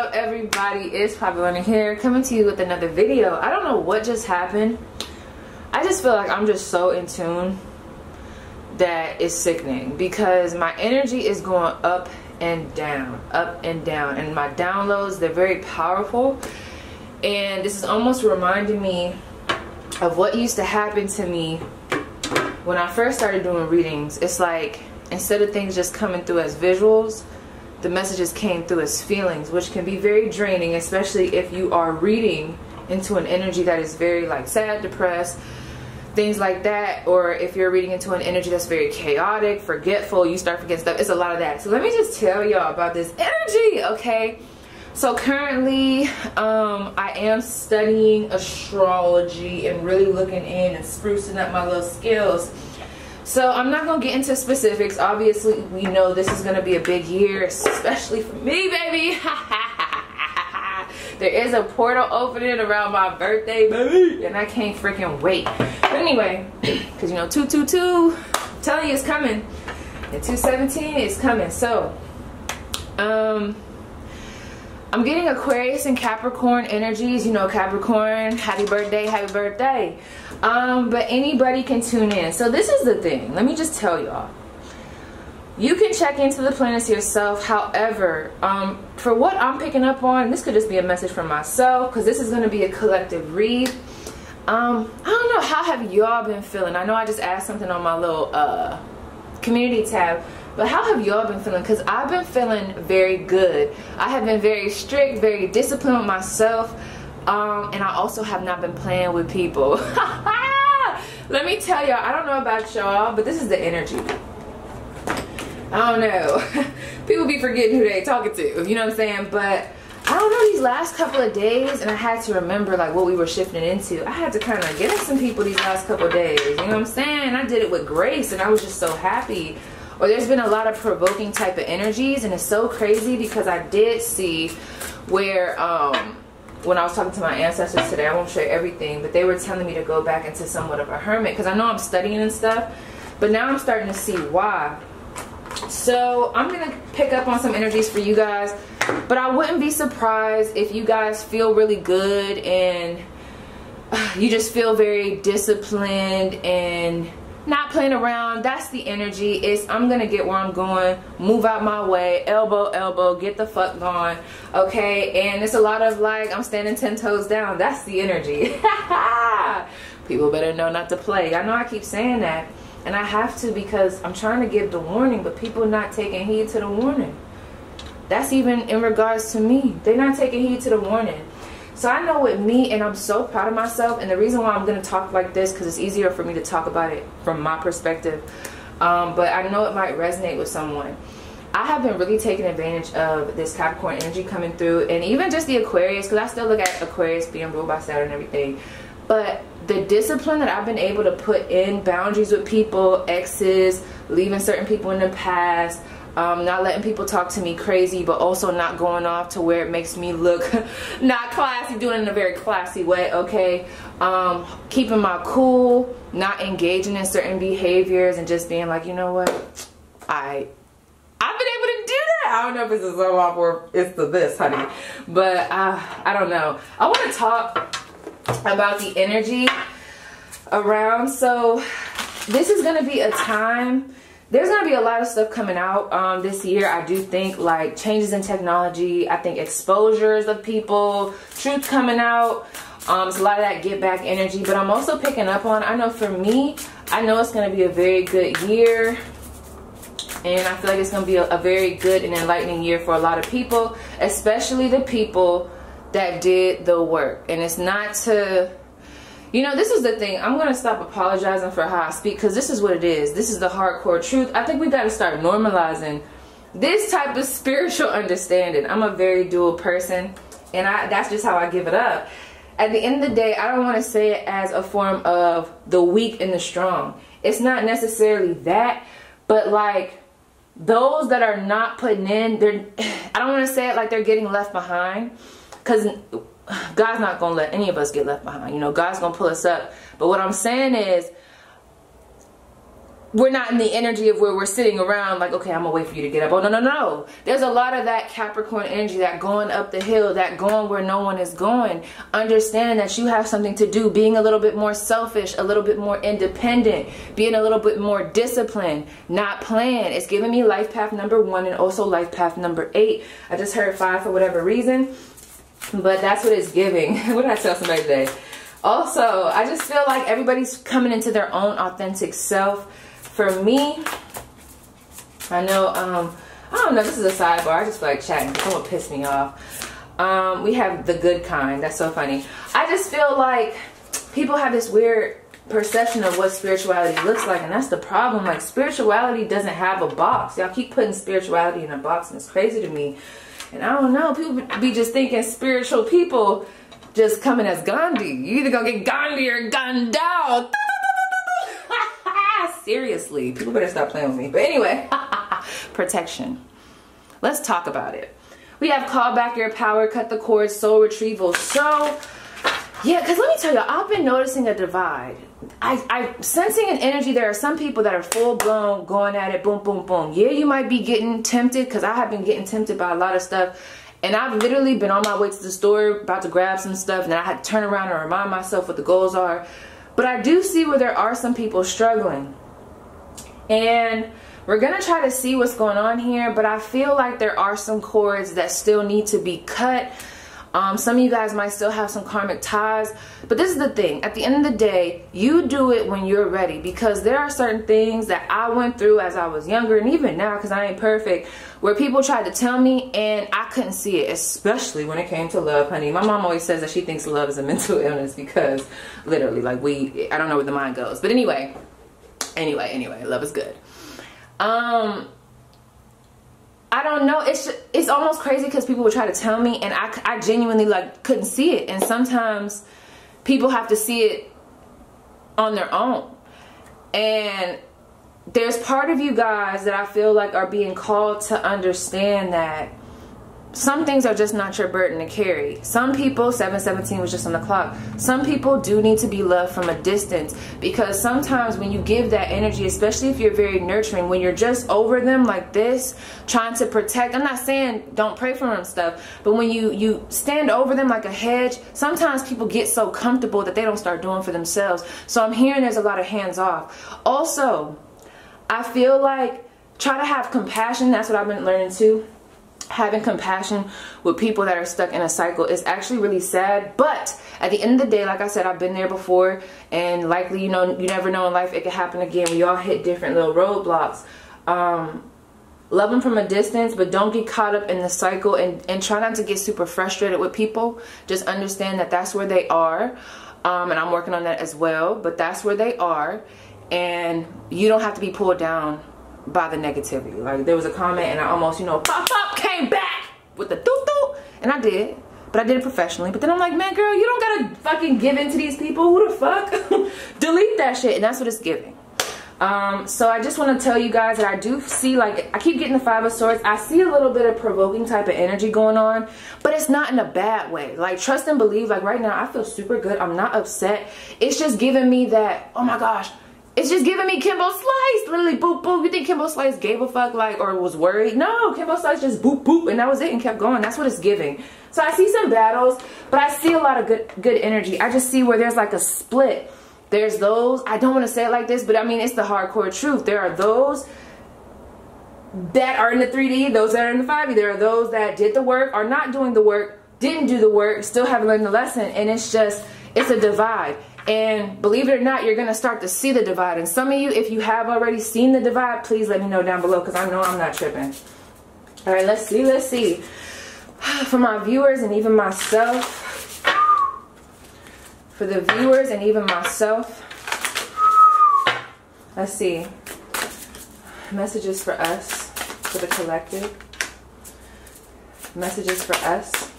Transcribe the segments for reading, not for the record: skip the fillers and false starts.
up, everybody? It's PaigeMcClendon here, coming to you with another video. I don't know what just happened. I just feel like I'm just so in tune that it's sickening, because my energy is going up and down, and my downloads, they're very powerful. And this is almost reminding me of what used to happen to me when I first started doing readings. It's like, instead of things just coming through as visuals, the messages came through as feelings, which can be very draining, especially if you are reading into an energy that is very like sad, depressed, things like that. Or if you're reading into an energy that's very chaotic, forgetful, you start forgetting stuff. It's a lot of that. So let me just tell y'all about this energy, okay? So currently, I am studying astrology and really looking in and sprucing up my little skills. So I'm not going to get into specifics. Obviously, we know this is going to be a big year, especially for me, baby. There is a portal opening around my birthday, baby, and I can't freaking wait. But anyway, because you know, 222, I'm telling you, it's coming. And 217 is coming. So, I'm getting Aquarius and Capricorn energies. You know, Capricorn, happy birthday, happy birthday. But anybody can tune in. So this is the thing. Let me just tell y'all. You can check into the planets yourself. However, for what I'm picking up on, this could just be a message from myself, because this is going to be a collective read. I don't know, how have y'all been feeling? I know I just asked something on my little community tab. But how have y'all been feeling? Because I've been feeling very good. I have been very strict, very disciplined with myself. And I also have not been playing with people. Let me tell y'all, I don't know about y'all, but this is the energy. I don't know. People be forgetting who they talking to. You know what I'm saying? But I don't know, these last couple of days, and I had to remember like what we were shifting into. I had to kind of get at some people these last couple of days. You know what I'm saying? I did it with grace, and I was just so happy. Or there's been a lot of provoking type of energies, and it's so crazy because I did see where when I was talking to my ancestors today, I won't share everything, but they were telling me to go back into somewhat of a hermit, because I know I'm studying and stuff, but now I'm starting to see why. So I'm gonna pick up on some energies for you guys, but I wouldn't be surprised if you guys feel really good and you just feel very disciplined and not playing around. That's the energy. It's, I'm gonna get where I'm going, move out my way, elbow, get the fuck gone, okay? And it's a lot of like, I'm standing 10 toes down. That's the energy. People better know not to play. I know I keep saying that, and I have to, because I'm trying to give the warning, but people not taking heed to the warning. That's even in regards to me. They're not taking heed to the warning. So I know with me, and I'm so proud of myself, and the reason why I'm going to talk like this, because it's easier for me to talk about it from my perspective, but I know it might resonate with someone. I have been really taking advantage of this Capricorn energy coming through, and even just the Aquarius, because I still look at Aquarius being ruled by Saturn and everything, but the discipline that I've been able to put in, boundaries with people, exes, leaving certain people in the past, not letting people talk to me crazy, but also not going off to where it makes me look not classy, doing it in a very classy way, okay? Keeping my cool, not engaging in certain behaviors, and just being like, you know what, I've been able to do that. I don't know if it's a so off or it's the this, honey, but I don't know. I want to talk about the energy around. So this is going to be a time, there's going to be a lot of stuff coming out this year. I do think like changes in technology. I think exposures of people, truth coming out. It's a lot of that get back energy. But I'm also picking up on, I know for me, I know it's going to be a very good year. And I feel like it's going to be a very good and enlightening year for a lot of people. Especially the people that did the work. And it's not to... You know, this is the thing. I'm going to stop apologizing for how I speak, because this is what it is. This is the hardcore truth. I think we got to start normalizing this type of spiritual understanding. I'm a very dual person, and that's just how I give it up. At the end of the day, I don't want to say it as a form of the weak and the strong. It's not necessarily that, but like those that are not putting in, I don't want to say it like they're getting left behind, because God's not going to let any of us get left behind. You know, God's going to pull us up. But what I'm saying is, we're not in the energy of where we're sitting around like, okay, I'm gonna wait for you to get up. Oh, no, no, no. There's a lot of that Capricorn energy, that going up the hill, that going where no one is going. Understanding that you have something to do, being a little bit more selfish, a little bit more independent, being a little bit more disciplined, not playing. It's giving me life path number 1 and also life path number 8. I just heard 5 for whatever reason, but that's what it's giving. What did I tell somebody today? Also, I just feel like everybody's coming into their own authentic self. For me, I know, I don't know, this is a sidebar. I just feel like chatting. Someone pissed me off. We have the good kind. That's so funny. I just feel like people have this weird perception of what spirituality looks like, and that's the problem. Like, spirituality doesn't have a box. Y'all keep putting spirituality in a box, and it's crazy to me. And I don't know, people be just thinking spiritual people just coming as Gandhi. You either gonna get Gandhi or gunned down. Seriously, people better stop playing with me. But anyway, protection. Let's talk about it. We have call back your power, cut the cord, soul retrieval. So, yeah, because let me tell you, I've been noticing a divide. I'm sensing an energy. There are some people that are full blown going at it, boom, boom, boom. Yeah, you might be getting tempted, because I have been getting tempted by a lot of stuff. And I've literally been on my way to the store, about to grab some stuff, and then I had to turn around and remind myself what the goals are. But I do see where there are some people struggling. And we're going to try to see what's going on here, but I feel like there are some cords that still need to be cut. Some of you guys might still have some karmic ties, but this is the thing. At the end of the day, you do it when you're ready, because there are certain things that I went through as I was younger, and even now, because I ain't perfect, where people tried to tell me and I couldn't see it, especially when it came to love, honey. My mom always says that she thinks love is a mental illness, because literally, like, I don't know where the mind goes. But anyway, love is good. I don't know, it's almost crazy, because people would try to tell me and I genuinely like couldn't see it. And sometimes people have to see it on their own. And there's part of you guys that I feel like are being called to understand that some things are just not your burden to carry. Some people, 717 was just on the clock, some people do need to be loved from a distance, because sometimes when you give that energy, especially if you're very nurturing, when you're just over them like this, trying to protect, I'm not saying don't pray for them and stuff, but when you stand over them like a hedge, sometimes people get so comfortable that they don't start doing for themselves. So I'm hearing there's a lot of hands off. Also, I feel like try to have compassion. That's what I've been learning too. Having compassion with people that are stuck in a cycle is actually really sad, but at the end of the day, like I said, I've been there before, and likely, you know, you never know in life, it could happen again. We all hit different little roadblocks. Love them from a distance, but don't get caught up in the cycle, and try not to get super frustrated with people. Just understand that that's where they are, and I'm working on that as well, but that's where they are, and you don't have to be pulled down by the negativity. Like, there was a comment and I almost, you know, pop up, came back with the doo-doo, and I did, but I did it professionally. But then I'm like, man, girl, you don't gotta fucking give in to these people. Who the fuck? Delete that shit. And that's what it's giving. So I just want to tell you guys that I do see, like, I keep getting the 5 of Swords. I see a little bit of provoking type of energy going on, but it's not in a bad way. Like, trust and believe. Like, right now I feel super good. I'm not upset. It's just giving me that, oh my gosh, it's just giving me Kimbo Slice. Literally, boop, boop. You think Kimbo Slice gave a fuck, like, or was worried? No, Kimbo Slice just boop, boop, and that was it, and kept going. That's what it's giving. So I see some battles, but I see a lot of good energy. I just see where there's like a split. There's those, I don't want to say it like this, but I mean, it's the hardcore truth. There are those that are in the 3D, those that are in the 5D. There are those that did the work, are not doing the work, didn't do the work, still haven't learned the lesson, and it's just, it's a divide. And believe it or not, you're going to start to see the divide. And some of you, if you have already seen the divide, please let me know down below, because I know I'm not tripping. All right, let's see, let's see. For my viewers and even myself, for the viewers and even myself, let's see. Messages for us, for the collective. Messages for us.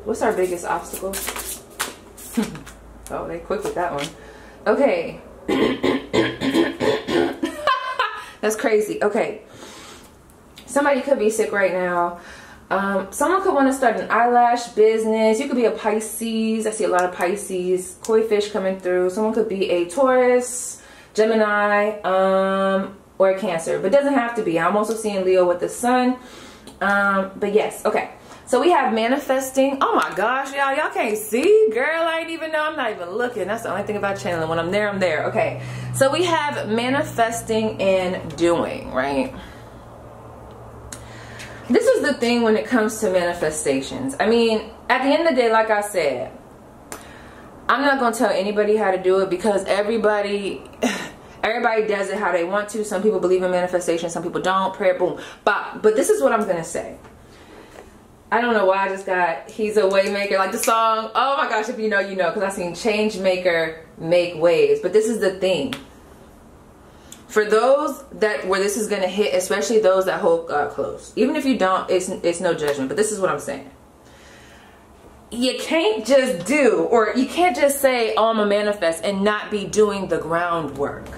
What's our biggest obstacle? Oh, they quick with that one. Okay. That's crazy. Okay. Somebody could be sick right now. Someone could want to start an eyelash business. You could be a Pisces. I see a lot of Pisces. Koi fish coming through. Someone could be a Taurus. Gemini, or Cancer. But it doesn't have to be. I'm also seeing Leo with the sun. But yes, okay. So we have manifesting. Oh my gosh, y'all can't see. Girl, I ain't even know. I'm not even looking. That's the only thing about channeling. When I'm there, I'm there. Okay. So we have manifesting and doing, right? This is the thing when it comes to manifestations. I mean, at the end of the day, like I said, I'm not going to tell anybody how to do it because everybody does it how they want to. Some people believe in manifestation, some people don't. Prayer, boom. But this is what I'm going to say. I don't know why I just got He's a Waymaker, like the song. Oh my gosh, if you know, you know, because I seen Change Maker make waves. But this is the thing. For those that where this is going to hit, especially those that hold God close. Even if you don't, it's no judgment. But this is what I'm saying. You can't just do, or you can't just say, oh, I'm going to manifest and not be doing the groundwork.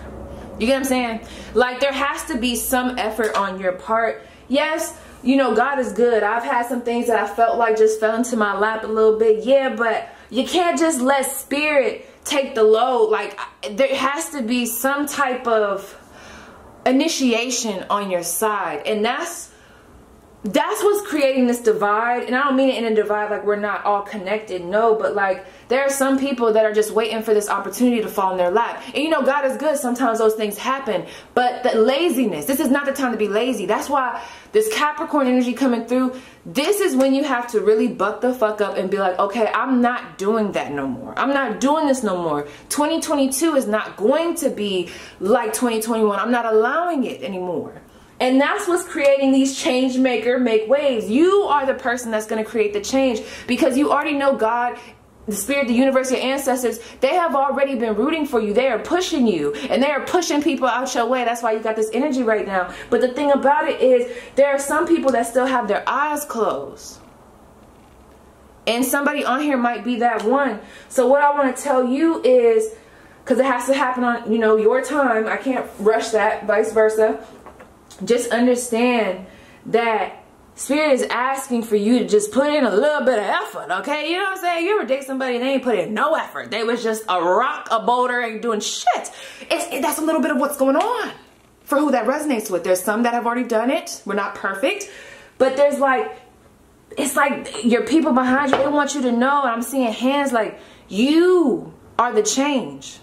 You get what I'm saying? Like, there has to be some effort on your part. Yes, you know, God is good. I've had some things that I felt like just fell into my lap a little bit. Yeah, but you can't just let spirit take the load. Like, there has to be some type of initiation on your side. And that's what's creating this divide. And I don't mean it in a divide like we're not all connected. No, but like there are some people that are just waiting for this opportunity to fall in their lap. And you know, God is good. Sometimes those things happen. But the laziness, this is not the time to be lazy. That's why this Capricorn energy coming through, this is when you have to really buck the fuck up and be like, okay, I'm not doing that no more. I'm not doing this no more. 2022 is not going to be like 2021. I'm not allowing it anymore. And that's what's creating these change maker make waves. You are the person that's going to create the change because you already know God, the spirit, the universe, your ancestors, they have already been rooting for you. They are pushing you and they are pushing people out your way. That's why you got this energy right now. But the thing about it is there are some people that still have their eyes closed. And somebody on here might be that one. So what I want to tell you is, because it has to happen on, you know, your time. I can't rush that, vice versa. Just understand that spirit is asking for you to just put in a little bit of effort, okay? You know what I'm saying? You ever date somebody and they ain't put in no effort. They was just a rock, a boulder, ain't doing shit. That's a little bit of what's going on for who that resonates with. There's some that have already done it. We're not perfect. But there's like, it's like your people behind you, they want you to know, and I'm seeing hands like, you are the change.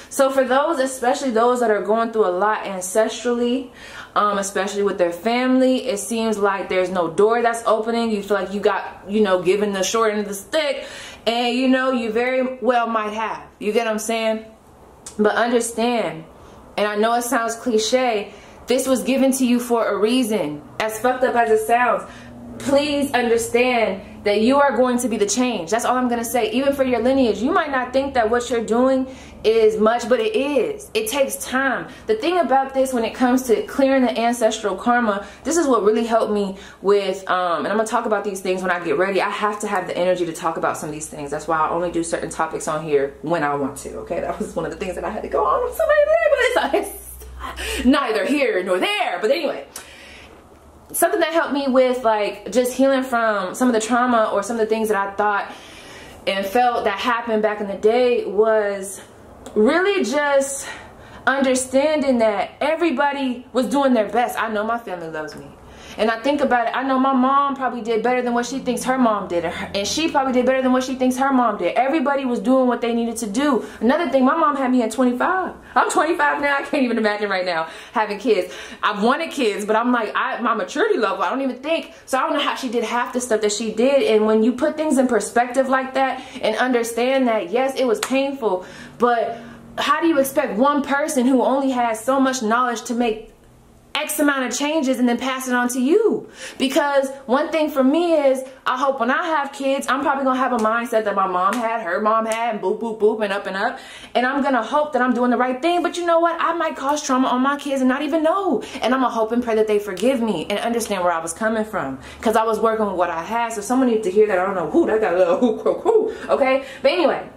So for those, especially those that are going through a lot ancestrally, especially with their family, it seems like there's no door that's opening. You feel like you got, you know, given the short end of the stick, and you know, you very well might have. You get what I'm saying? But understand, and I know it sounds cliche, this was given to you for a reason. As fucked up as it sounds, please understand that you are going to be the change. That's all I'm going to say. Even for your lineage, you might not think that what you're doing is much, but it is. It takes time. The thing about this, when it comes to clearing the ancestral karma, this is what really helped me with, and I'm going to talk about these things when I get ready. I have to have the energy to talk about some of these things. That's why I only do certain topics on here when I want to, okay? That was one of the things that I had to go on with somebody today, but it's neither here nor there. But anyway, something that helped me with like just healing from some of the trauma or some of the things that I thought and felt that happened back in the day was really just understanding that everybody was doing their best. I know my family loves me. And I think about it, I know my mom probably did better than what she thinks her mom did. And she probably did better than what she thinks her mom did. Everybody was doing what they needed to do. Another thing, my mom had me at 25. I'm 25 now. I can't even imagine right now having kids. I've wanted kids, but I'm like, my maturity level, I don't even think. So I don't know how she did half the stuff that she did. And when you put things in perspective like that and understand that, yes, it was painful, but how do you expect one person who only has so much knowledge to make X amount of changes and then pass it on to you? Because one thing for me is, I hope when I have kids, I'm probably going to have a mindset that my mom had, her mom had, and boop, boop, boop, and up and up. And I'm going to hope that I'm doing the right thing. But you know what? I might cause trauma on my kids and not even know. And I'm going to hope and pray that they forgive me and understand where I was coming from. Because I was working with what I had. So someone needs to hear that. I don't know who, that got a little who, okay? But anyway,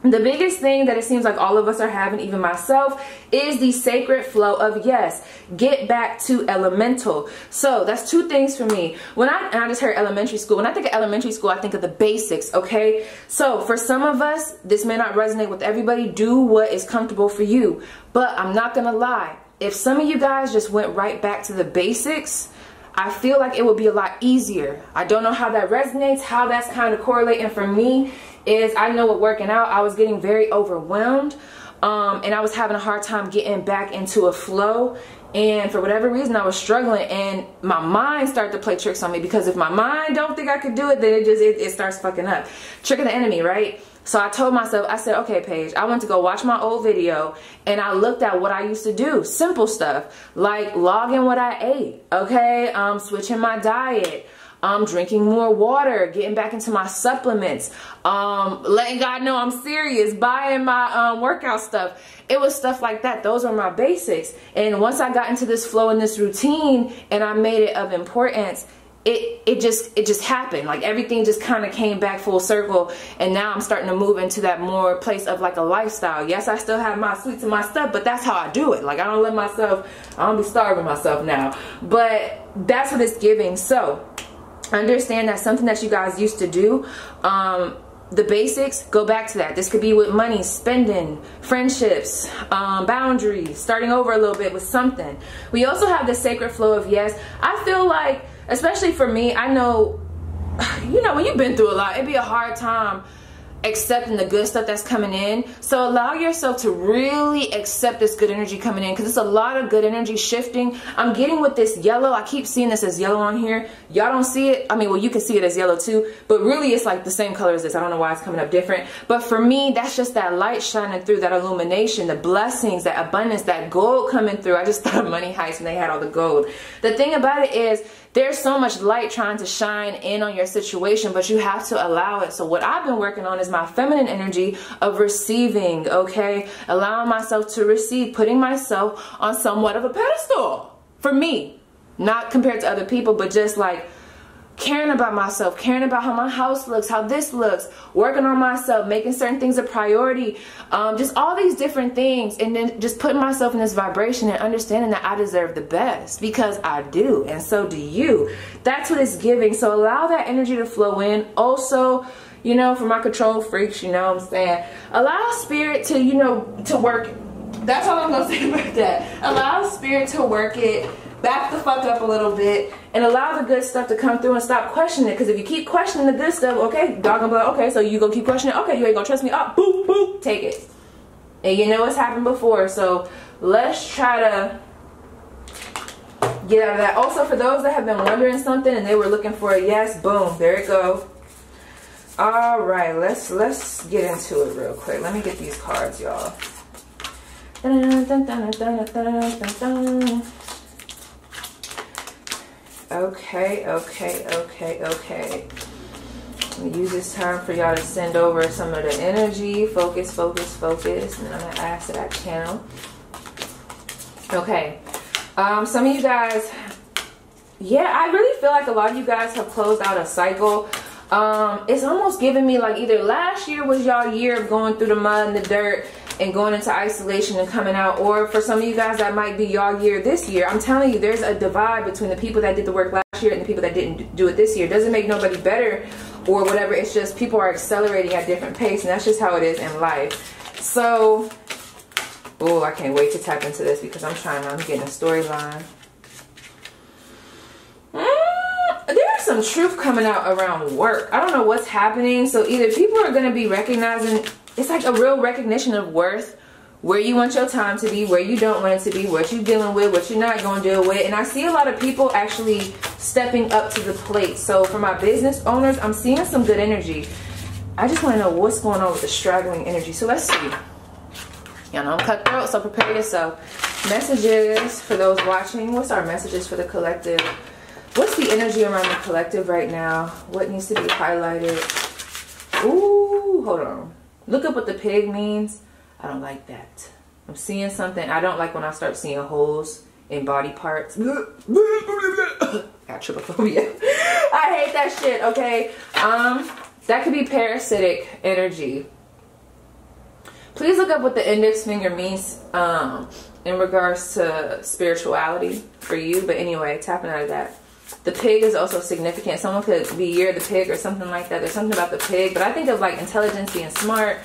The biggest thing that it seems like all of us are having, even myself, is the sacred flow of yes. Get back to elemental. So that's two things for me. And I just heard elementary school. When I think of elementary school, I think of the basics, okay? So for some of us, this may not resonate with everybody. Do what is comfortable for you. But I'm not gonna lie. If some of you guys just went right back to the basics, I feel like it would be a lot easier. I don't know how that resonates, how that's kind of correlating for me. Is I know with working out, I was getting very overwhelmed, and I was having a hard time getting back into a flow, and for whatever reason I was struggling, and my mind started to play tricks on me, because if my mind don't think I could do it, then it starts fucking up. Trick of the enemy, right? So I told myself, I said, okay, Paige, I went to go watch my old video, and I looked at what I used to do. Simple stuff, like logging what I ate, okay? Switching my diet, drinking more water, getting back into my supplements, letting God know I'm serious, buying my workout stuff. It was stuff like that. Those are my basics. And once I got into this flow and this routine, and I made it of importance, it just happened. Like everything just kind of came back full circle, and now I'm starting to move into that more place of like a lifestyle. Yes, I still have my sweets and my stuff, but that's how I do it. Like I don't be starving myself now, but that's what it's giving. So understand that's something that you guys used to do. The basics, go back to that. This could be with money, spending, friendships, boundaries, starting over a little bit with something. We also have the sacred flow of yes. I feel like, especially for me, I know, you know, when you've been through a lot, it'd be a hard time accepting the good stuff that's coming in. So allow yourself to really accept this good energy coming in, because it's a lot of good energy shifting. I'm getting with this yellow. I keep seeing this as yellow on here. Y'all don't see it. I mean, well, you can see it as yellow too, but really it's like the same color as this. I don't know why it's coming up different, but for me, that's just that light shining through, that illumination, the blessings, that abundance, that gold coming through. I just thought of Money Heist when they had all the gold. The thing about it is, there's so much light trying to shine in on your situation, but you have to allow it. So what I've been working on is my feminine energy of receiving, okay? Allowing myself to receive, putting myself on somewhat of a pedestal. For me, not compared to other people, but just like caring about myself, caring about how my house looks, how this looks, working on myself, making certain things a priority, just all these different things, and then just putting myself in this vibration and understanding that I deserve the best, because I do, and so do you. That's what it's giving. So allow that energy to flow in. Also, you know, for my control freaks, you know what I'm saying, allow spirit to, you know, to work it. That's all I'm gonna say about that. Allow spirit to work it. Back the fuck up a little bit and allow the good stuff to come through, and stop questioning it. Because if you keep questioning the good stuff, okay, dog gonna be like, okay, so you gonna keep questioning it? Okay, you ain't gonna trust me? Oh, boop, boop, take it. And you know it's happened before, so let's try to get out of that. Also, for those that have been wondering something and they were looking for a yes, boom, there it go. All right, let's get into it real quick. Let me get these cards, y'all. Okay. I'm gonna use this time for y'all to send over some of the energy. Focus. And then I'm gonna ask that channel. Okay. Some of you guys, yeah, I really feel like a lot of you guys have closed out a cycle. It's almost giving me like either last year was y'all year of going through the mud and the dirt and going into isolation and coming out, or for some of you guys that might be y'all year this year. I'm telling you, there's a divide between the people that did the work last year and the people that didn't do it this year. It doesn't make nobody better or whatever. It's just people are accelerating at different pace, and that's just how it is in life. So, oh, I can't wait to tap into this, because I'm getting a storyline. There's some truth coming out around work. I don't know what's happening. So either people are going to be recognizing, it's like a real recognition of worth, where you want your time to be, where you don't want it to be, what you're dealing with, what you're not going to deal with. And I see a lot of people actually stepping up to the plate. So for my business owners, I'm seeing some good energy. I just want to know what's going on with the straggling energy. So let's see. Y'all know I'm cutthroat, so prepare yourself. Messages for those watching. What's our messages for the collective? What's the energy around the collective right now? What needs to be highlighted? Ooh, hold on. Look up what the pig means. I don't like that. I'm seeing something. I don't like when I start seeing holes in body parts. Got trypophobia. I hate that shit, okay? That could be parasitic energy. Please look up what the index finger means in regards to spirituality for you. But anyway, tapping out of that. The pig is also significant. Someone could be year the pig or something like that. There's something about the pig. But I think of like intelligence and smart.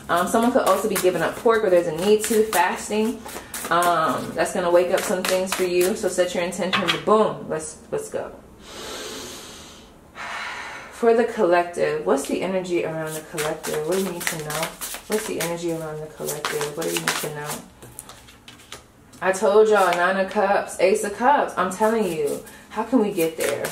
Someone could also be giving up pork, or there's a need to, fasting. That's going to wake up some things for you. So set your intention to boom. Let's go. For the collective, what's the energy around the collective? What do you need to know? What's the energy around the collective? What do you need to know? I told y'all, 9 of Cups, Ace of Cups. I'm telling you. How can we get there?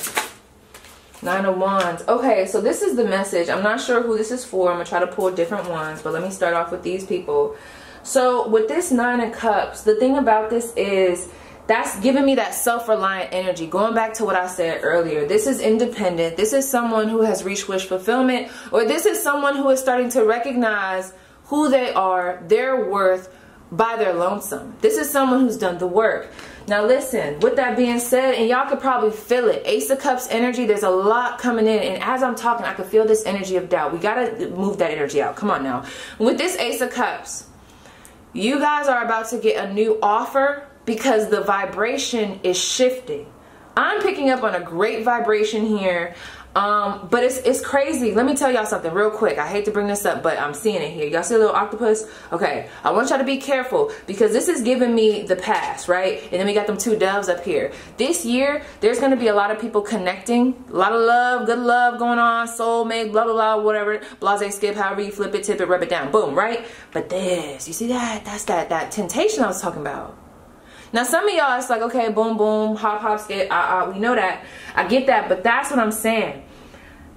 9 of Wands. Okay, so this is the message. I'm not sure who this is for. I'm going to try to pull different ones. But let me start off with these people. So with this 9 of Cups, the thing about this is that's giving me that self-reliant energy. Going back to what I said earlier, this is independent. This is someone who has reached wish fulfillment, or this is someone who is starting to recognize who they are, their worth by their lonesome. This is someone who's done the work. Now listen, with that being said, and y'all could probably feel it, Ace of Cups energy, there's a lot coming in, and as I'm talking, I could feel this energy of doubt. We gotta move that energy out. Come on now. With this Ace of Cups, you guys are about to get a new offer, because the vibration is shifting. I'm picking up on a great vibration here, but it's crazy. Let me tell y'all something real quick. I hate to bring this up, but I'm seeing it here. Y'all see a little octopus? Okay, I want y'all to be careful, because this is giving me the past, right? And then we got them 2 doves up here. This year, there's going to be a lot of people connecting. A lot of love, good love going on, soulmate, blah, blah, blah, whatever. Blase, skip, however you flip it, tip it, rub it down. Boom, right? But this, you see that? That's that temptation I was talking about. Now, some of y'all, it's like, okay, boom, boom, hop, hop, skip, we know that. I get that, but that's what I'm saying.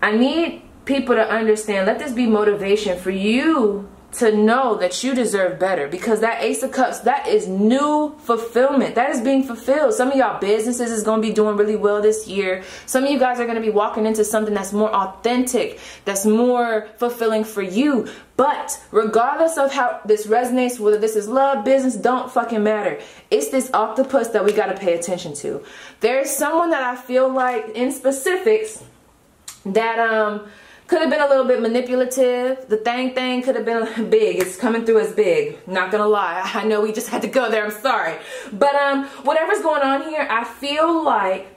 I need people to understand, let this be motivation for you to know that you deserve better, because that Ace of Cups, that is new fulfillment. That is being fulfilled. Some of y'all businesses is going to be doing really well this year. Some of you guys are going to be walking into something that's more authentic, that's more fulfilling for you. But regardless of how this resonates, whether this is love, business, don't fucking matter. It's this octopus that we got to pay attention to. There's someone that I feel like in specifics that could have been a little bit manipulative. The thing could have been big. It's coming through as big. Not gonna lie. I know we just had to go there. I'm sorry. But whatever's going on here, I feel like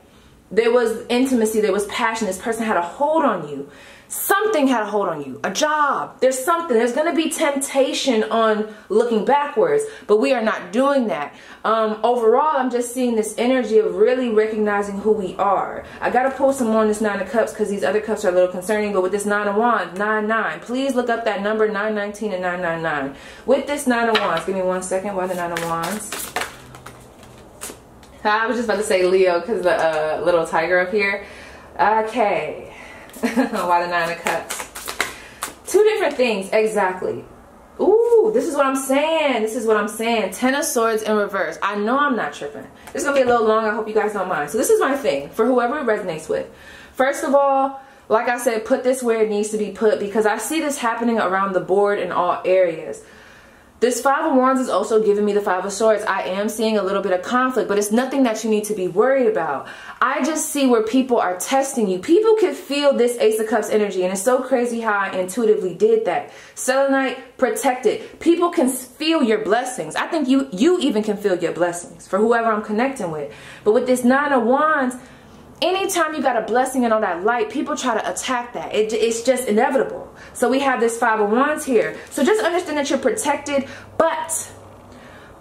there was intimacy. There was passion. This person had a hold on you. Something had a hold on you. A job. There's something. There's going to be temptation on looking backwards. But we are not doing that. Overall, I'm just seeing this energy of really recognizing who we are. I got to pull some more on this 9 of Cups, because these other cups are a little concerning. But with this 9 of Wands, 9-9. Please look up that number, 919 and 999. With this 9 of Wands, give me 1 second. Why the 9 of Wands? I was just about to say Leo, because the little tiger up here. Okay. Why the 9 of Cups? 2 different things, exactly. Ooh, this is what I'm saying. This is what I'm saying. 10 of Swords in reverse. I know I'm not tripping. This is going to be a little long. I hope you guys don't mind. So this is my thing for whoever it resonates with. First of all, like I said, put this where it needs to be put, because I see this happening around the board in all areas. This 5 of Wands is also giving me the 5 of Swords. I am seeing a little bit of conflict, but it's nothing that you need to be worried about. I just see where people are testing you. People can feel this Ace of Cups energy, and it's so crazy how I intuitively did that. Selenite, protected. People can feel your blessings. I think you even can feel your blessings for whoever I'm connecting with. But with this 9 of Wands, anytime you got a blessing and all that light, people try to attack that. It's just inevitable. So we have this 5 of Wands here. So just understand that you're protected. But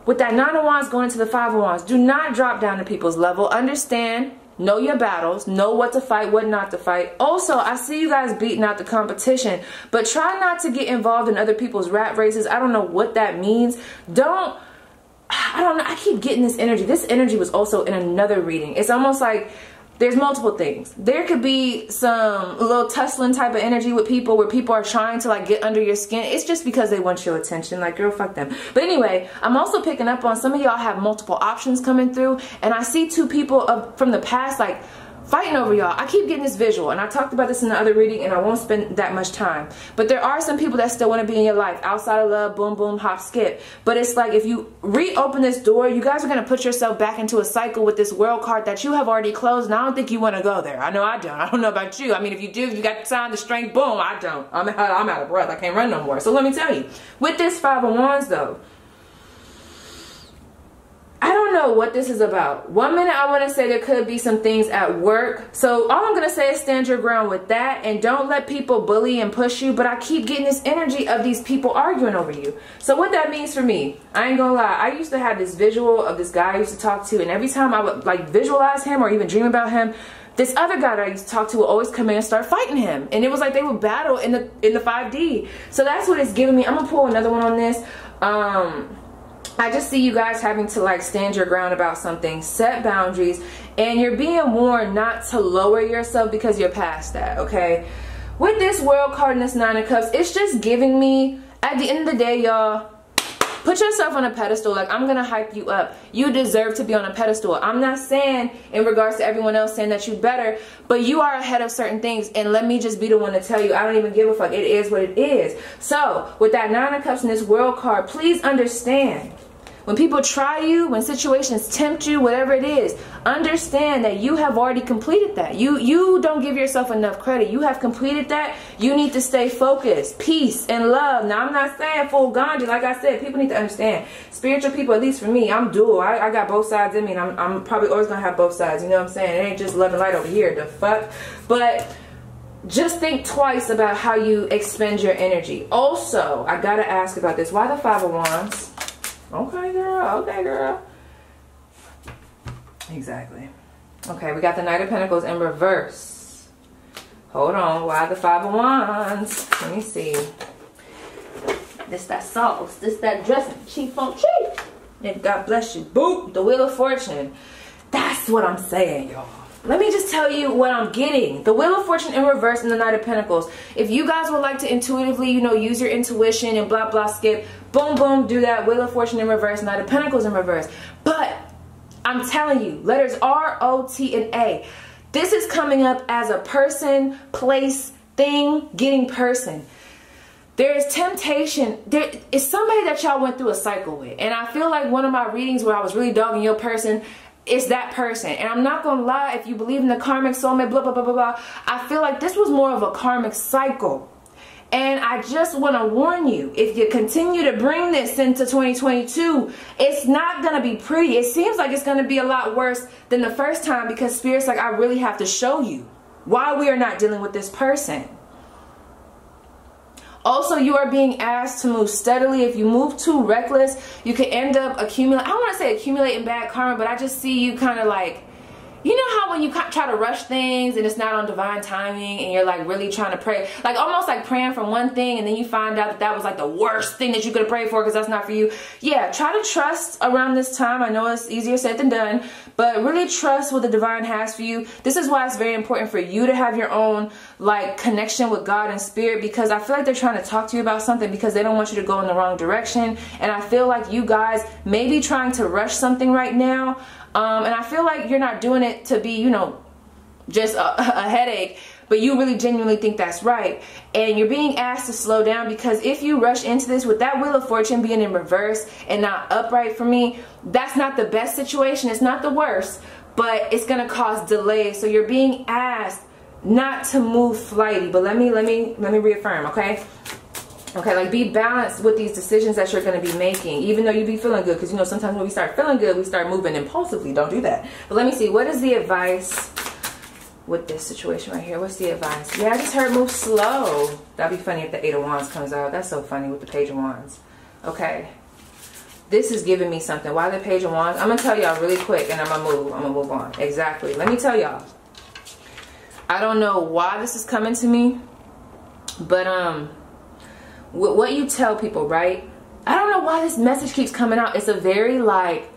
with that 9 of Wands going into the 5 of Wands, do not drop down to people's level. Understand, know your battles, know what to fight, what not to fight. Also, I see you guys beating out the competition, but try not to get involved in other people's rat races. I don't know what that means. I don't know. I keep getting this energy. This energy was also in another reading. It's almost like there's multiple things. There could be some little tussling type of energy with people where people are trying to like get under your skin. It's just because they want your attention. Like, girl, fuck them. But anyway, I'm also picking up on some of y'all have multiple options coming through. And I see 2 people from the past like fighting over y'all. I keep getting this visual, and I talked about this in the other reading, and I won't spend that much time. But there are some people that still want to be in your life outside of love, boom, boom, hop, skip. But it's like if you reopen this door, you guys are going to put yourself back into a cycle with this world card that you have already closed, and I don't think you want to go there. I know I don't. I don't know about you. I mean, if you do, if you got the sign, the strength, boom, I don't. I'm out of breath. I can't run no more. So let me tell you, with this Five of Wands, though, I don't know what this is about. One minute I want to say there could be some things at work. So all I'm going to say is stand your ground with that and don't let people bully and push you. But I keep getting this energy of these people arguing over you. So what that means for me, I ain't going to lie. I used to have this visual of this guy I used to talk to. And every time I would like visualize him or even dream about him, this other guy that I used to talk to would always come in and start fighting him. And it was like they would battle in the 5D. So that's what it's giving me. I'm going to pull another one on this. I just see you guys having to like stand your ground about something, set boundaries, and you're being warned not to lower yourself because you're past that, okay? With this World card and this Nine of Cups, it's just giving me, at the end of the day, y'all, put yourself on a pedestal. Like, I'm gonna hype you up. You deserve to be on a pedestal. I'm not saying in regards to everyone else saying that you better, but you are ahead of certain things, and let me just be the one to tell you, I don't even give a fuck. It is what it is. So with that Nine of Cups and this World card, please understand, when people try you, when situations tempt you, whatever it is, understand that you have already completed that. You don't give yourself enough credit. You have completed that. You need to stay focused, peace, and love. Now, I'm not saying full Gandhi. Like I said, people need to understand. Spiritual people, at least for me, I'm dual. I got both sides in me, and I'm probably always going to have both sides. You know what I'm saying? It ain't just love and light over here. The fuck? But just think twice about how you expend your energy. Also, I got to ask about this. Why the Five of Wands? Okay, girl. Okay, girl. Exactly. Okay, we got the Knight of Pentacles in reverse. Hold on. Why the Five of Wands? Let me see. This that sauce. This that dressing. Cheap on cheap. And God bless you. Boop. The Wheel of Fortune. That's what I'm saying, y'all. Let me just tell you what I'm getting. The Wheel of Fortune in reverse and the Knight of Pentacles. If you guys would like to intuitively, you know, use your intuition and blah, blah, skip, boom, boom, do that. Wheel of Fortune in reverse, Knight of Pentacles in reverse. But I'm telling you, letters R, O, T, and A. This is coming up as a person, place, thing, getting person. There is temptation. There is somebody that y'all went through a cycle with. And I feel like one of my readings where I was really dogging your person, it's that person. And I'm not gonna lie, if you believe in the karmic soulmate, blah, blah, blah, blah, blah, I feel like this was more of a karmic cycle. And I just want to warn you, if you continue to bring this into 2022, it's not going to be pretty. It seems like it's going to be a lot worse than the first time, because Spirit's like, I really have to show you why we are not dealing with this person. Also, you are being asked to move steadily. If you move too reckless, you could end up accumulating, I don't want to say accumulating bad karma, but I just see you kind of like, you know how when you try to rush things and it's not on divine timing and you're like really trying to pray, like almost like praying for one thing and then you find out that that was like the worst thing that you could have prayed for because that's not for you. Yeah, try to trust around this time. I know it's easier said than done, but really trust what the divine has for you. This is why it's very important for you to have your own like connection with God and Spirit, because I feel like they're trying to talk to you about something because they don't want you to go in the wrong direction. And I feel like you guys may be trying to rush something right now. And I feel like you're not doing it to be, you know, just a headache, but you really genuinely think that's right. And you're being asked to slow down, because if you rush into this with that Wheel of Fortune being in reverse and not upright for me, that's not the best situation. It's not the worst, but it's going to cause delays. So you're being asked not to move flighty, but let me reaffirm, okay? Okay, like be balanced with these decisions that you're going to be making, even though you be feeling good. Because, you know, sometimes when we start feeling good, we start moving impulsively. Don't do that. But let me see. What is the advice with this situation right here? What's the advice? Yeah, I just heard move slow. That'd be funny if the Eight of Wands comes out. That's so funny with the Page of Wands. Okay. This is giving me something. Why the Page of Wands? I'm going to tell y'all really quick and I'm going to move on. Exactly. Let me tell y'all. I don't know why this is coming to me, but, what you tell people, right? I don't know why this message keeps coming out. It's a very like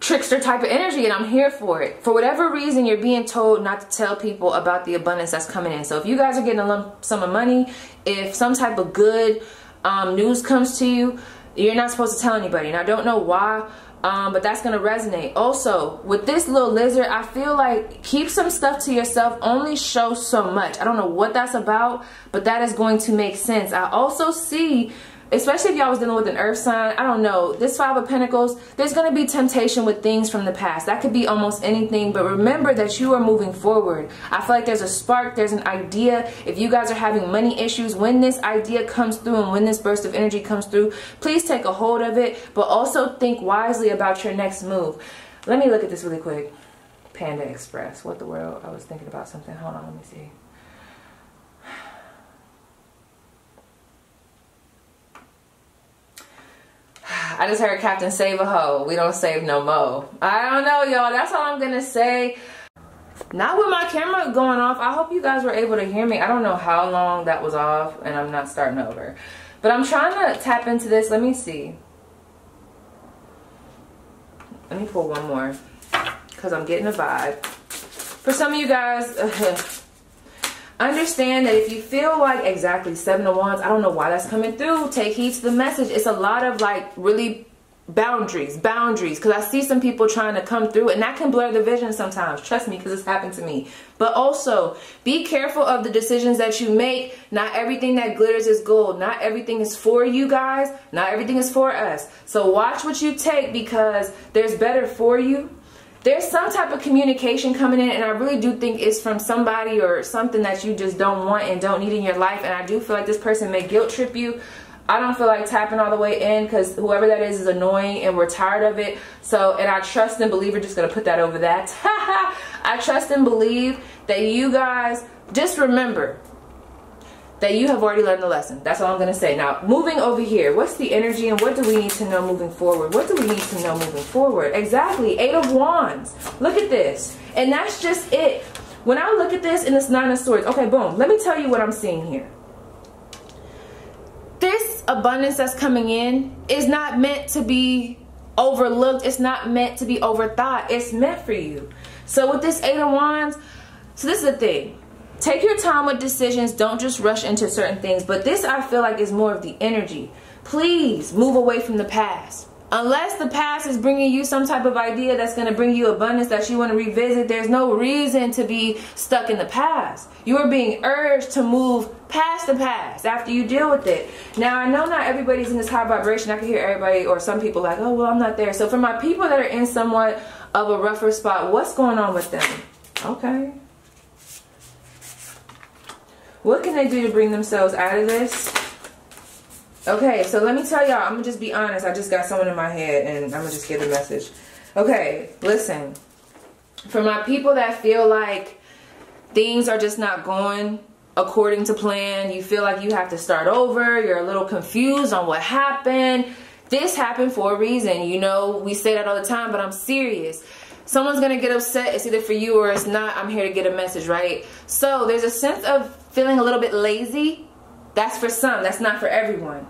trickster type of energy, and I'm here for it. For whatever reason, you're being told not to tell people about the abundance that's coming in. So if you guys are getting a lump sum of money, if some type of good news comes to you, you're not supposed to tell anybody. And I don't know why, But that's going to resonate. Also, with this little lizard, I feel like keep some stuff to yourself. Only show so much. I don't know what that's about, but that is going to make sense. I also see, especially if y'all was dealing with an earth sign, I don't know, this Five of Pentacles, there's going to be temptation with things from the past. That could be almost anything, but remember that you are moving forward. I feel like there's a spark, there's an idea. If you guys are having money issues, when this idea comes through and when this burst of energy comes through, please take a hold of it, but also think wisely about your next move. Let me look at this really quick. Panda Express. What the world? I was thinking about something. Hold on, let me see. I just heard Captain Save a Hoe. We don't save no mo. I don't know, y'all. That's all I'm gonna say. Not with my camera going off. I hope you guys were able to hear me. I don't know how long that was off, and I'm not starting over. But I'm trying to tap into this. Let me see. Let me pull one more, because I'm getting a vibe. For some of you guys, understand that if you feel like, exactly, Seven of Wands, I don't know why that's coming through. Take heed to the message. It's a lot of like really boundaries, because I see some people trying to come through, and that can blur the vision sometimes. Trust me, because it's happened to me. But also, be careful of the decisions that you make. Not everything that glitters is gold. Not everything is for you guys. Not everything is for us. So watch what you take, because there's better for you. There's some type of communication coming in, and I really do think it's from somebody or something that you just don't want and don't need in your life. And I do feel like this person may guilt trip you. I don't feel like tapping all the way in, because whoever that is annoying and we're tired of it. So, and I trust and believe, we're just going to put that over that. I trust and believe that you guys just remember that you have already learned the lesson. That's all I'm going to say. Now, moving over here, what's the energy and what do we need to know moving forward? What do we need to know moving forward? Exactly, Eight of Wands. Look at this. And that's just it. When I look at this and it's Nine of Swords, okay, boom. Let me tell you what I'm seeing here. This abundance that's coming in is not meant to be overlooked. It's not meant to be overthought. It's meant for you. So with this Eight of Wands, so this is the thing. Take your time with decisions. Don't just rush into certain things. But this, I feel like, is more of the energy. Please move away from the past. Unless the past is bringing you some type of idea that's going to bring you abundance that you want to revisit, there's no reason to be stuck in the past. You are being urged to move past the past after you deal with it. Now, I know not everybody's in this high vibration. I can hear everybody or some people like, oh, well, I'm not there. So for my people that are in somewhat of a rougher spot, what's going on with them? Okay. What can they do to bring themselves out of this? Okay, so let me tell y'all, I'm going to just be honest. I just got someone in my head and I'm going to just get a message. Okay, listen. For my people that feel like things are just not going according to plan, you feel like you have to start over, you're a little confused on what happened. This happened for a reason. You know, we say that all the time, but I'm serious. Someone's going to get upset. It's either for you or it's not. I'm here to get a message, right? So there's a sense of feeling a little bit lazy. That's for some. That's not for everyone.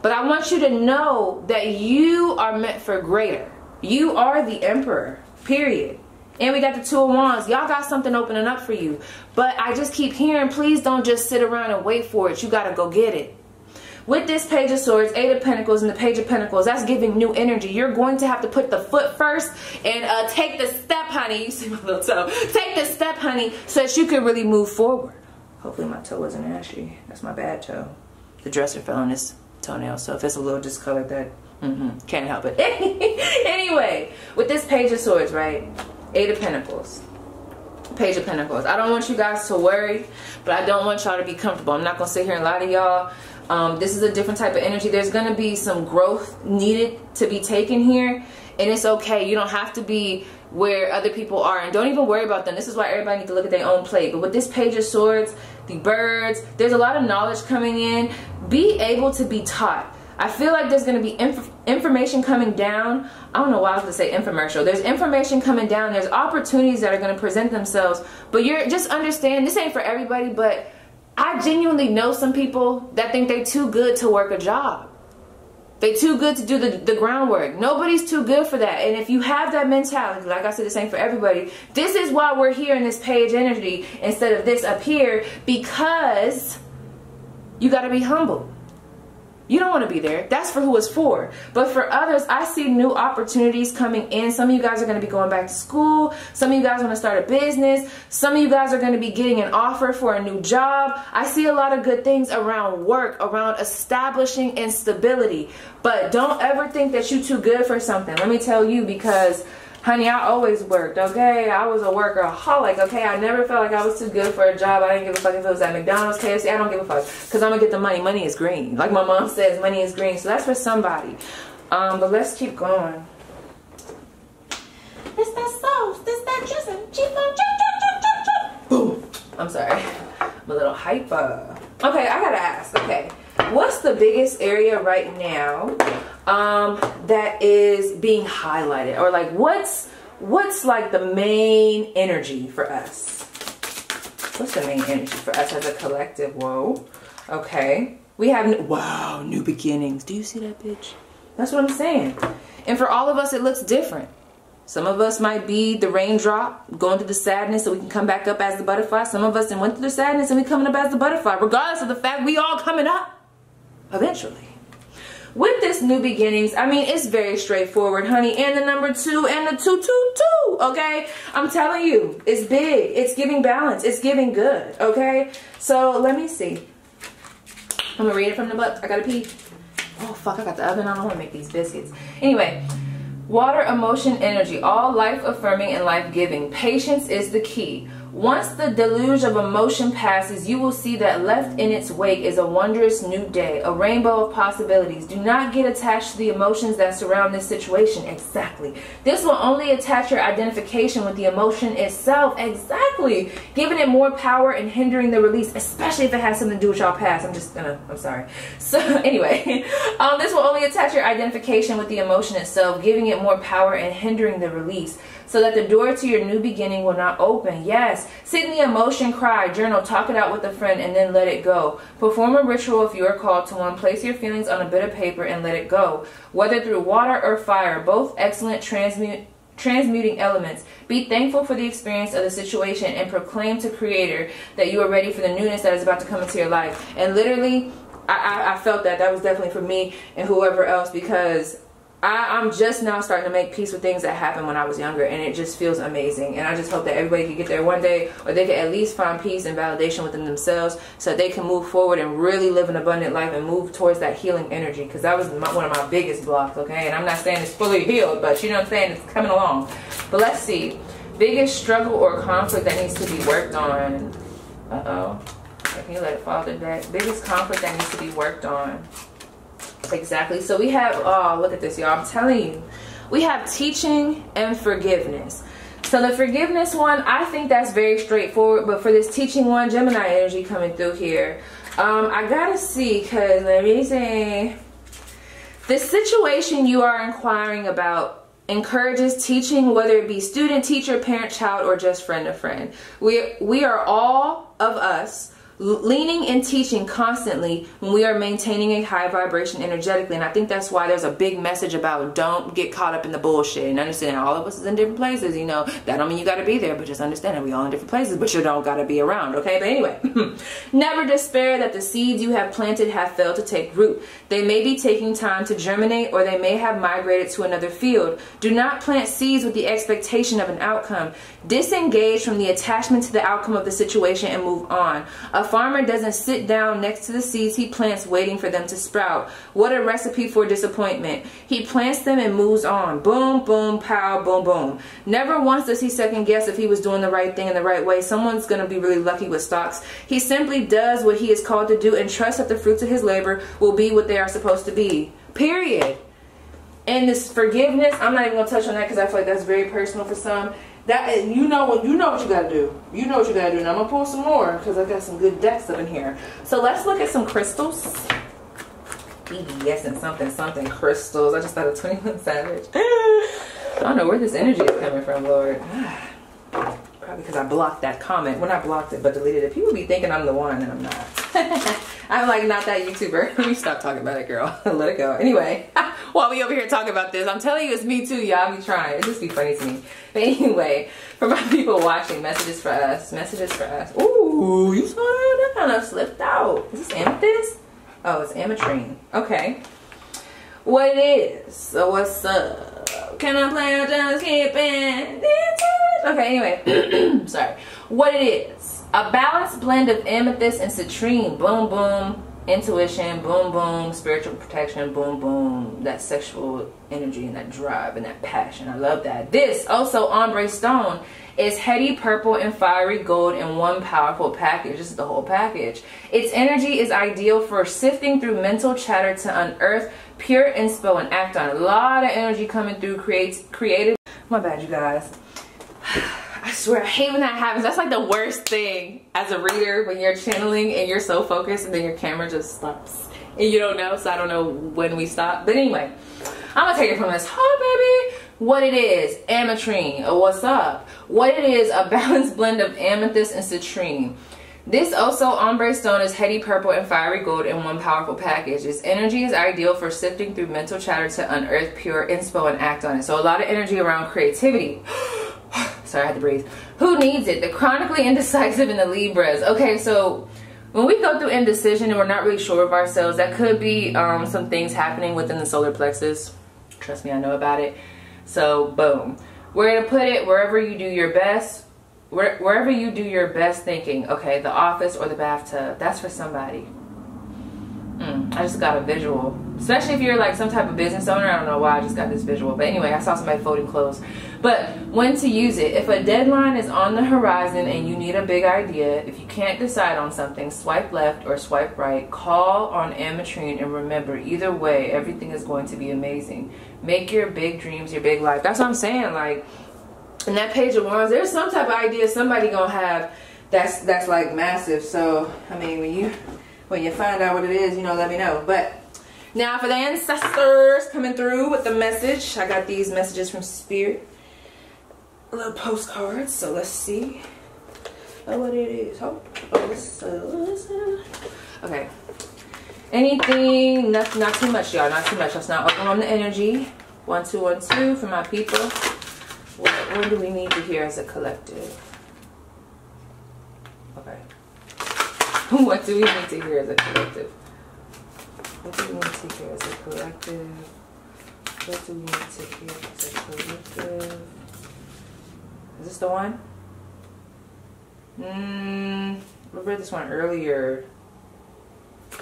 But I want you to know that you are meant for greater. You are the emperor, period. And we got the Two of Wands. Y'all got something opening up for you. But I just keep hearing, please don't just sit around and wait for it. You got to go get it. With this Page of Swords, Eight of Pentacles, and the Page of Pentacles, that's giving new energy. You're going to have to put the foot first and take the step, honey. You see my little toe. Take the step, honey, so that you can really move forward. Hopefully my toe wasn't ashy. That's my bad toe. The dresser fell on this toenail, so if it's a little discolored, that can't help it. Anyway, with this Page of Swords, right? Eight of Pentacles. Page of Pentacles. I don't want you guys to worry, but I don't want y'all to be comfortable. I'm not going to sit here and lie to y'all. This is a different type of energy. There's going to be some growth needed to be taken here, and it's okay. You don't have to be where other people are, and don't even worry about them. This is why everybody needs to look at their own plate. But with this Page of Swords, the birds, there's a lot of knowledge coming in. Be able to be taught. I feel like there's going to be information coming down. I don't know why I was going to say infomercial. There's information coming down. There's opportunities that are going to present themselves. But you're just understand, this ain't for everybody, but I genuinely know some people that think they're too good to work a job. They're too good to do the groundwork. Nobody's too good for that. And if you have that mentality, like I said, this ain't for everybody. This is why we're here in this page energy instead of this up here, because you got to be humble. You don't want to be there. That's for who it's for. But for others, I see new opportunities coming in. Some of you guys are going to be going back to school. Some of you guys want to start a business. Some of you guys are going to be getting an offer for a new job. I see a lot of good things around work, around establishing instability. But don't ever think that you're too good for something. Let me tell you, because honey, I always worked, okay? I was a workaholic, okay? I never felt like I was too good for a job. I didn't give a fuck if it was at McDonald's, KFC. I don't give a fuck, because I'm going to get the money. Money is green. Like my mom says, money is green. So that's for somebody. But let's keep going. It's that sauce. It's that drizzle. Boom. I'm sorry. I'm a little hyper. Okay, I got to ask, okay. What's the biggest area right now that is being highlighted, or like what's like the main energy for us? What's the main energy for us as a collective? Whoa. Okay. We have, wow, new beginnings. Do you see that, bitch? That's what I'm saying. And for all of us, it looks different. Some of us might be the raindrop, going through the sadness so we can come back up as the butterfly. Some of us went through the sadness and we coming up as the butterfly, regardless of the fact we all coming up eventually. With this new beginnings, I mean, it's very straightforward, honey. And the number 2 and the 222, okay? I'm telling you, it's big. It's giving balance. It's giving good, okay? So let me see. I'm gonna read it from the book. I gotta pee. Oh, fuck, I got the oven on. I wanna make these biscuits. Anyway, water, emotion, energy, all life affirming and life giving. Patience is the key. Once the deluge of emotion passes, you will see that left in its wake is a wondrous new day, a rainbow of possibilities. Do not get attached to the emotions that surround this situation. Exactly. This will only attach your identification with the emotion itself. Exactly. Giving it more power and hindering the release, especially if it has something to do with y'all past. I'm sorry. So anyway, this will only attach your identification with the emotion itself, giving it more power and hindering the release, so that the door to your new beginning will not open. Yes, sit in the emotion, cry, journal, talk it out with a friend, and then let it go. Perform a ritual if you are called to one. Place your feelings on a bit of paper and let it go. Whether through water or fire, both excellent transmuting elements. Be thankful for the experience of the situation and proclaim to Creator that you are ready for the newness that is about to come into your life. And literally, I felt that. That was definitely for me and whoever else, because I'm just now starting to make peace with things that happened when I was younger, and it just feels amazing. And I just hope that everybody can get there one day, or they can at least find peace and validation within themselves, so that they can move forward and really live an abundant life and move towards that healing energy, because that was one of my biggest blocks, okay? And I'm not saying it's fully healed, but you know what I'm saying, it's coming along. But let's see. Biggest struggle or conflict that needs to be worked on. Uh-oh. Can you let it fall to that? Biggest conflict that needs to be worked on. Exactly. So we have, oh, look at this, y'all. I'm telling you, we have teaching and forgiveness. So the forgiveness one, I think that's very straightforward. But for this teaching one, Gemini energy coming through here, I gotta see, because let me see. The situation you are inquiring about encourages teaching, whether it be student, teacher, parent, child, or just friend to friend. We are all of us leaning and teaching constantly when we are maintaining a high vibration energetically. And I think that's why there's a big message about don't get caught up in the bullshit, and understand all of us is in different places. You know, that don't mean you got to be there, but just understand that we all in different places, but you don't got to be around, okay? But anyway, never despair that the seeds you have planted have failed to take root. They may be taking time to germinate, or they may have migrated to another field. Do not plant seeds with the expectation of an outcome. Disengage from the attachment to the outcome of the situation and move on. A farmer doesn't sit down next to the seeds he plants waiting for them to sprout. What a recipe for disappointment. He plants them and moves on. Boom, boom, pow, boom, boom. Never once does he second guess if he was doing the right thing in the right way. Someone's going to be really lucky with stocks. He simply does what he is called to do and trusts that the fruits of his labor will be what they are supposed to be. Period. And this forgiveness, I'm not even going to touch on that because I feel like that's very personal for some. That, you know what you gotta do. You know what you gotta do. And I'm gonna pull some more because I got some good decks up in here. So let's look at some crystals. BBS and something crystals. I just thought of 21 Savage. I don't know where this energy is coming from, Lord. Probably because I blocked that comment. Well, not blocked it, but deleted it. People be thinking I'm the one, and I'm not. I'm like not that YouTuber. Let me stop talking about it, girl. Let it go. Anyway, while we over here talking about this, I'm telling you, it's me too, y'all. I be trying. It just be funny to me. But anyway, for my people watching, messages for us. Messages for us. Ooh, you saw that? That kind of slipped out. Is this amethyst? Oh, it's ametrine. Okay. What it is? So what's up? Can I play or just keep it? Okay, anyway. Sorry. What it is? A balanced blend of amethyst and citrine. Boom, boom. Intuition. Boom, boom. Spiritual protection. Boom, boom. That sexual energy and that drive and that passion. I love that. This, also ombre stone, is heady purple and fiery gold in one powerful package. This is the whole package. Its energy is ideal for sifting through mental chatter to unearth pure inspo and act on it. A lot of energy coming through, creative. My bad, you guys. I swear, I hate when that happens. That's like the worst thing as a reader, when you're channeling and you're so focused and then your camera just stops and you don't know. So I don't know when we stop. But anyway, I'm gonna take it from this. Oh, baby. What it is, ametrine. What's up? What it is, a balanced blend of amethyst and citrine. This also ombre stone is heady purple and fiery gold in one powerful package. Its energy is ideal for sifting through mental chatter to unearth pure inspo and act on it. So a lot of energy around creativity. Sorry, I had to breathe. Who needs it? The chronically indecisive and the Libras. Okay, so when we go through indecision and we're not really sure of ourselves, that could be some things happening within the solar plexus. Trust me, I know about it. So boom, where to put it? Wherever you do your best, wherever you do your best thinking. Okay, the office or the bathtub. That's for somebody. I just got a visual, especially if you're like some type of business owner. I don't know why I just got this visual, but anyway, I saw somebody folding clothes. But when to use it? If a deadline is on the horizon and you need a big idea, if you can't decide on something, swipe left or swipe right. Call on ametrine, and remember, either way, everything is going to be amazing. Make your big dreams your big life. That's what I'm saying. Like in that page of wands, there's some type of idea somebody gonna have that's like massive. So I mean, when you find out what it is, you know, let me know. But now for the ancestors coming through with the message, I got these messages from Spirit, little postcards. So let's see what it is. Okay. Anything? Not too much, y'all. Not too much. Let's not open on the energy. 1, 2, 1, 2 for my people. What do we need to hear as a collective? Okay. What do we need to hear as a collective? What do we need to hear as a collective? What do we need to hear as a collective? Is this the one? I read this one earlier.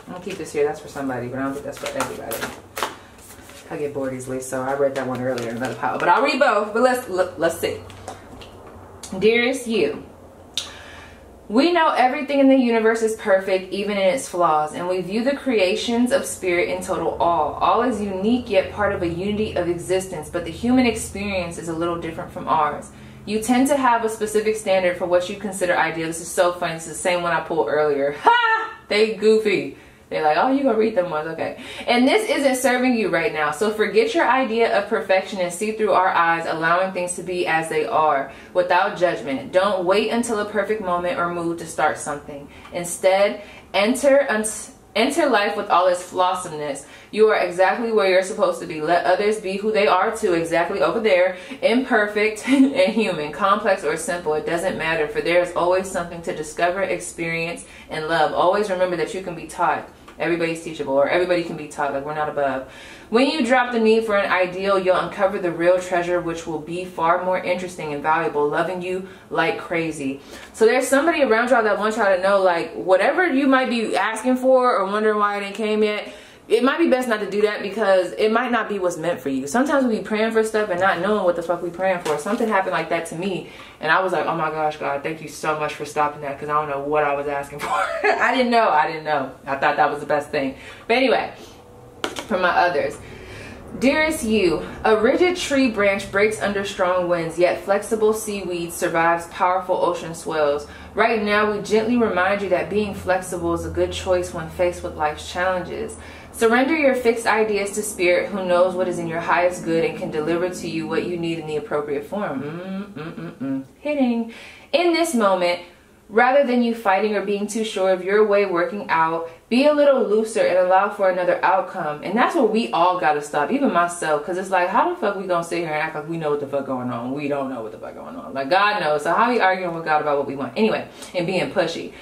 I'm gonna keep this here. That's for somebody, but I don't think that's for everybody. I get bored easily, so I read that one earlier in another pile. But I'll read both. But let's see. Dearest you. We know everything in the universe is perfect, even in its flaws, and we view the creations of spirit in total awe. All is unique, yet part of a unity of existence, but the human experience is a little different from ours. You tend to have a specific standard for what you consider ideal. This is so funny. It's the same one I pulled earlier. Ha! They goofy. They're like, oh, you gonna read them ones, okay. And this isn't serving you right now. So forget your idea of perfection and see through our eyes, allowing things to be as they are, without judgment. Don't wait until a perfect moment or mood to start something. Instead, enter life with all its flawsomeness. You are exactly where you're supposed to be. Let others be who they are too, exactly over there. Imperfect and human, complex or simple, it doesn't matter, for there is always something to discover, experience, and love. Always remember that you can be taught. Everybody's teachable, or everybody can be taught. Like, we're not above. When you drop the need for an ideal, you'll uncover the real treasure, which will be far more interesting and valuable, loving you like crazy. So there's somebody around y'all that wants y'all to know, like, whatever you might be asking for or wondering why it ain't came yet, it might be best not to do that, because it might not be what's meant for you. Sometimes we be praying for stuff and not knowing what the fuck we praying for. Something happened like that to me, and I was like, oh my gosh, God, thank you so much for stopping that, because I don't know what I was asking for. I didn't know. I thought that was the best thing. But anyway, for my others. Dearest you, a rigid tree branch breaks under strong winds, yet flexible seaweed survives powerful ocean swells. Right now, we gently remind you that being flexible is a good choice when faced with life's challenges. Surrender your fixed ideas to Spirit, who knows what is in your highest good and can deliver to you what you need in the appropriate form. Hitting. In this moment, rather than you fighting or being too sure of your way working out, be a little looser and allow for another outcome. And that's where we all gotta stop, even myself, because it's like, how the fuck we gonna sit here and act like we know what the fuck going on? We don't know what the fuck going on. Like, God knows. So how are we arguing with God about what we want? Anyway, and being pushy.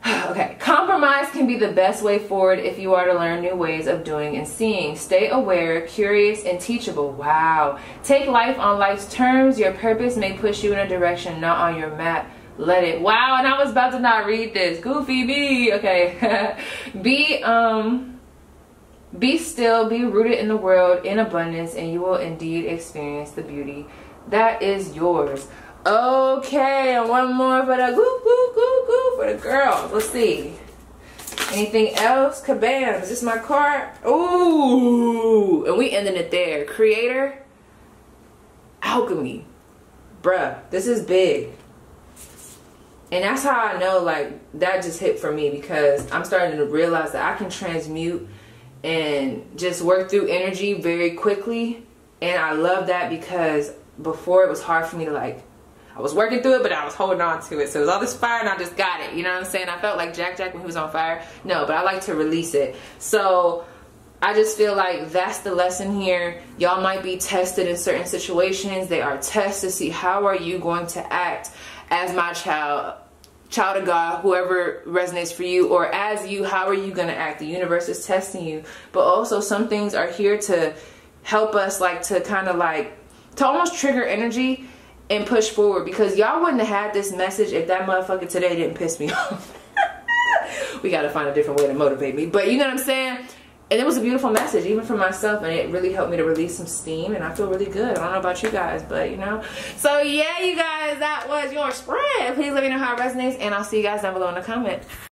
Okay, compromise can be the best way forward if you are to learn new ways of doing and seeing. Stay aware, curious, and teachable. Wow. Take life on life's terms. Your purpose may push you in a direction not on your map. Let it. Wow, and I was about to not read this. Goofy B. Okay. Be still, be rooted in the world in abundance, and you will indeed experience the beauty that is yours. Okay, and one more for the for the girls. Let's see. Anything else? Kabam. Is this my card? Ooh. And we ending it there. Creator. Alchemy. Bruh, this is big. And that's how I know, like, that just hit for me, because I'm starting to realize that I can transmute and just work through energy very quickly. And I love that, because before it was hard for me to, like, I was working through it, but I was holding on to it. So it was all this fire and I just got it. You know what I'm saying? I felt like Jack when he was on fire. No, but I like to release it. So I just feel like that's the lesson here. Y'all might be tested in certain situations. They are tests to see how are you going to act as my child of God, whoever resonates for you, or as you, how are you going to act? The universe is testing you. But also some things are here to help us, like, to kind of like, to almost trigger energy and push forward, because y'all wouldn't have had this message if that motherfucker today didn't piss me off. We got to find a different way to motivate me. But you know what I'm saying? And it was a beautiful message, even for myself, and it really helped me to release some steam, and I feel really good. I don't know about you guys, but you know. So yeah, you guys, that was your spread. Please let me know how it resonates, and I'll see you guys down below in the comments.